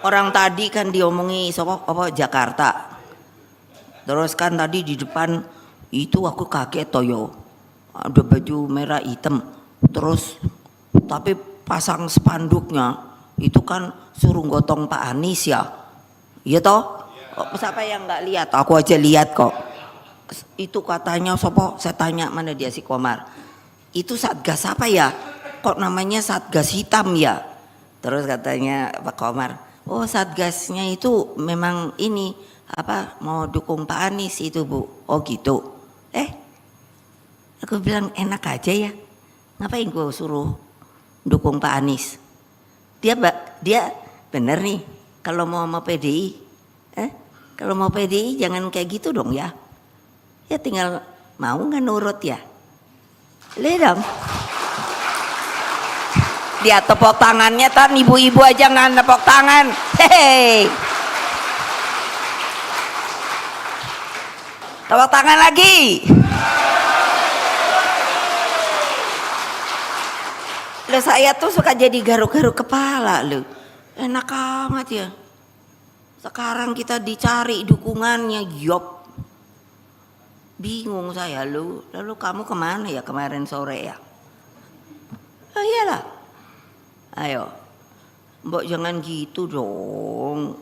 Orang tadi kan diomongi sopo apa Jakarta. Terus kan tadi di depan itu aku kaget toyo. Ada baju merah hitam. Terus tapi pasang spanduknya itu kan suruh gotong Pak Anies ya. Iya toh? Oh, siapa yang nggak lihat? Aku aja lihat kok. Itu katanya sopo, saya tanya mana dia si Komar. Itu Satgas apa ya? Kok namanya Satgas hitam ya? Terus katanya Pak Komar, oh Satgasnya itu memang ini apa mau dukung Pak Anies itu Bu. Oh gitu. Aku bilang enak aja ya. Ngapain gue suruh dukung Pak Anies? Dia bener nih kalau mau PDI, kalau mau PDI jangan kayak gitu dong ya. Ya tinggal mau nggak nurut ya. Lihat dong. Dia tepuk tangannya kan ibu-ibu aja nggak tepuk tangan. Hei. Tepuk tangan lagi. Loh saya tuh suka jadi garuk-garuk kepala loh. Enak amat ya. Sekarang kita dicari dukungannya, yop. Bingung saya lu. Lalu kamu kemana ya kemarin sore ya? Oh iyalah. Ayo. Mbok jangan gitu dong.